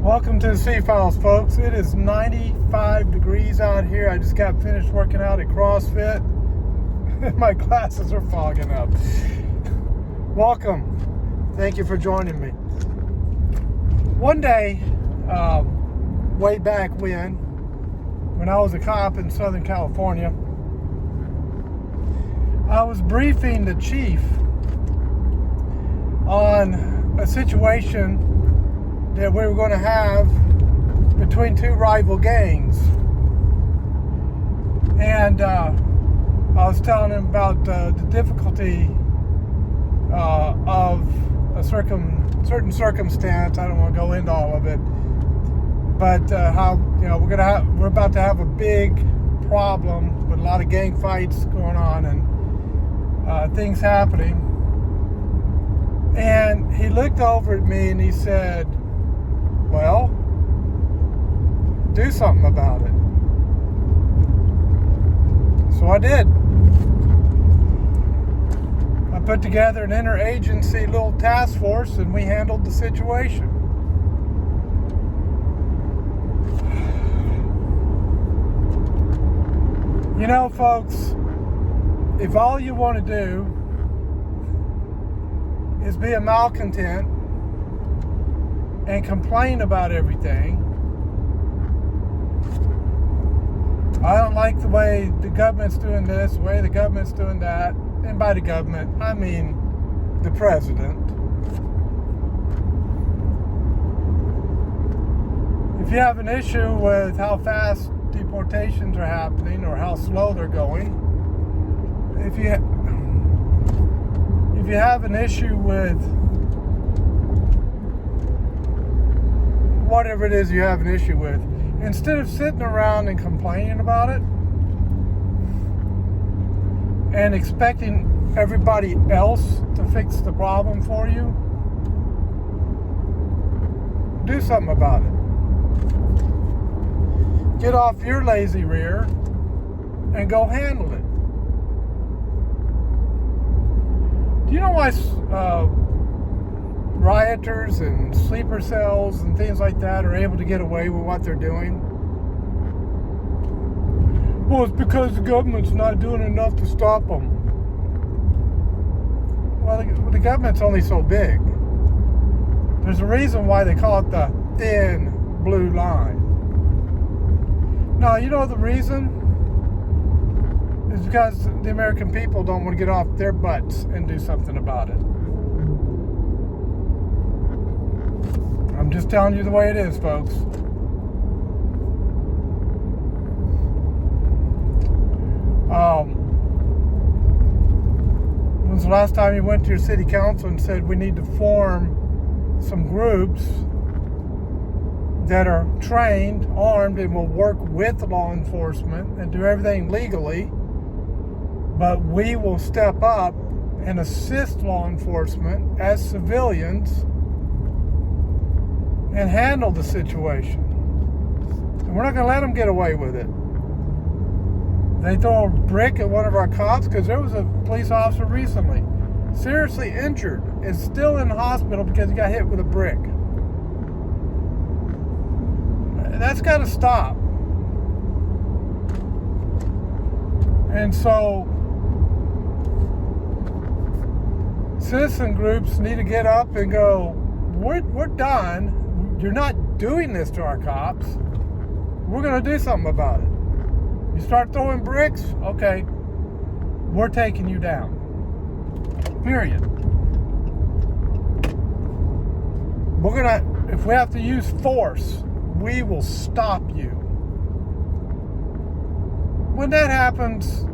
Welcome to the Sea Files, folks. It is 95 degrees out here. I just got finished working out at CrossFit. My glasses are fogging up. Welcome. Thank you for joining me. One day, way back when I was a cop in Southern California, I was briefing the chief on a situation that we were going to have between two rival gangs. And I was telling him about the difficulty of a certain circumstance. I don't want to go into all of it, but how we're about to have a big problem with a lot of gang fights going on and things happening. And he looked over at me and he said, "Well, do something about it." So I did. I put together an interagency little task force and we handled the situation. You know, folks, if all you want to do is be a malcontent and complain about everything, I don't like the way the government's doing this, the way the government's doing that, and by the government, I mean the president. If you have an issue with how fast deportations are happening or how slow they're going, if you have an issue with whatever it is you have an issue with, instead of sitting around and complaining about it and expecting everybody else to fix the problem for you, do something about it. Get off your lazy rear and go handle it. Do you know why rioters and sleeper cells and things like that are able to get away with what they're doing? Well, it's because the government's not doing enough to stop them. Well, the government's only so big. There's a reason why they call it the thin blue line. Now, you know the reason? It's because the American people don't want to get off their butts and do something about it. I'm just telling you the way it is, folks. When's the last time you went to your city council and said we need to form some groups that are trained, armed, and will work with law enforcement and do everything legally, but we will step up and assist law enforcement as civilians and handle the situation. And we're not going to let them get away with it. They throw a brick at one of our cops because there was a police officer recently seriously injured and still in the hospital because he got hit with a brick. That's got to stop. And so citizen groups need to get up and go, we're done. You're not doing this to our cops. We're going to do something about it. You start throwing bricks, okay, we're taking you down. Period. If we have to use force, we will stop you. When that happens,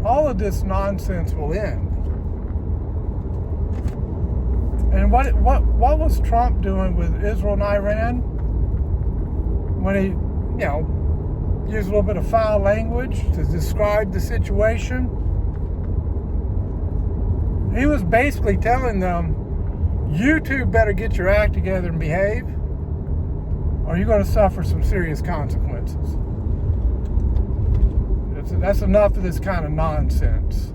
all of this nonsense will end. And what was Trump doing with Israel and Iran when he, used a little bit of foul language to describe the situation? He was basically telling them, you two better get your act together and behave, or you're going to suffer some serious consequences. That's enough of this kind of nonsense.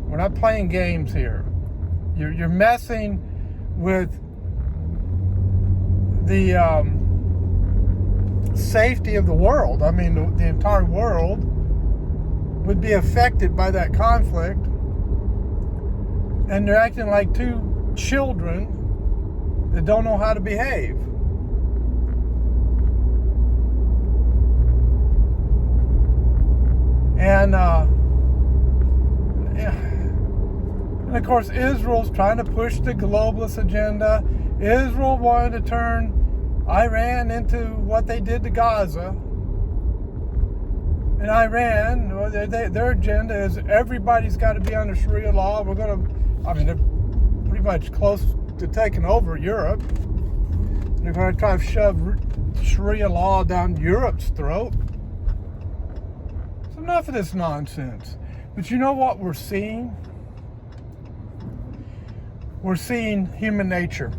We're not playing games here. You're messing with the safety of the world. I mean, the entire world would be affected by that conflict. And they're acting like two children that don't know how to behave. And of course, Israel's trying to push the globalist agenda. Israel wanted to turn Iran into what they did to Gaza. And Iran, their agenda is everybody's got to be under Sharia law. They're pretty much close to taking over Europe. They're going to try to shove Sharia law down Europe's throat. So enough of this nonsense. But you know what we're seeing? We're seeing human nature.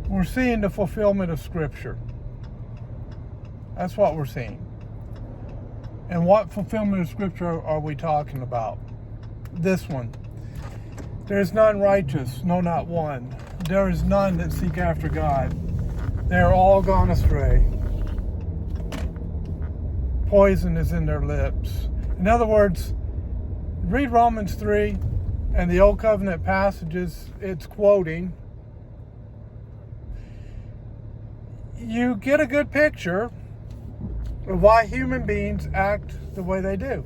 We're seeing the fulfillment of Scripture. That's what we're seeing. And what fulfillment of Scripture are we talking about? This one. There is none righteous, no, not one. There is none that seek after God. They are all gone astray. Poison is in their lips. In other words, read Romans 3 and the Old Covenant passages it's quoting. You get a good picture of why human beings act the way they do.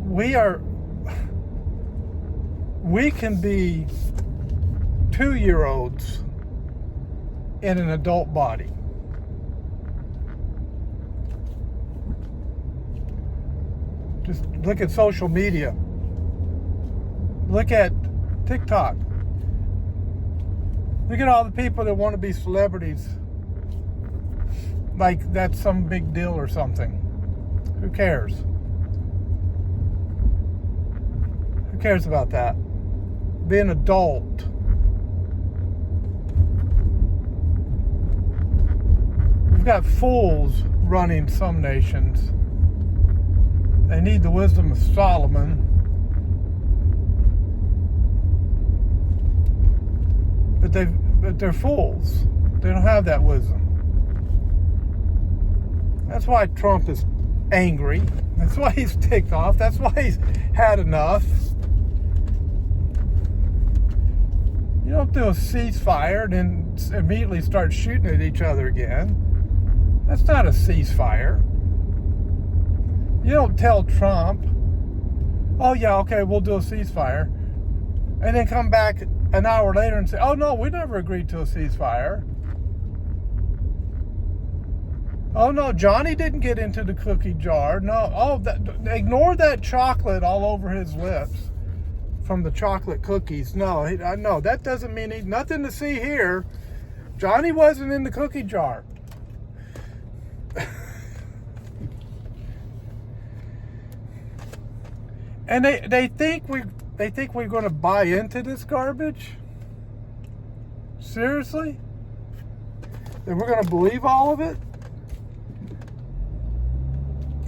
We can be 2-year-olds in an adult body. Just look at social media. Look at TikTok. Look at all the people that want to be celebrities. Like that's some big deal or something. Who cares? Who cares about that? Be an adult. We've got fools running some nations. They need the wisdom of Solomon. But they're fools. They don't have that wisdom. That's why Trump is angry. That's why he's ticked off. That's why he's had enough. You don't do a ceasefire and then immediately start shooting at each other again. That's not a ceasefire. You don't tell Trump, oh yeah, okay, we'll do a ceasefire, and then come back an hour later and say, oh no, we never agreed to a ceasefire. Oh no, Johnny didn't get into the cookie jar. No, ignore that chocolate all over his lips from the chocolate cookies. No, that doesn't mean nothing to see here. Johnny wasn't in the cookie jar. And they think we're going to buy into this garbage? Seriously? That we're going to believe all of it?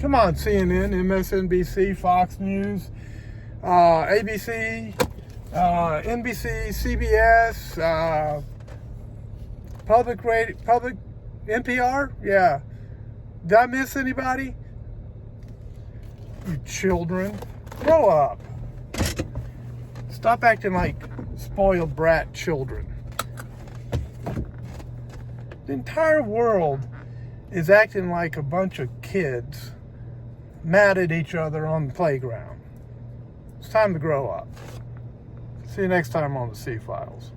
Come on, CNN, MSNBC, Fox News, ABC, NBC, CBS, public radio, public NPR? Yeah. Did I miss anybody? You children. Grow up. Stop acting like spoiled brat children. The entire world is acting like a bunch of kids mad at each other on the playground. It's time to grow up. See you next time on the C-Files.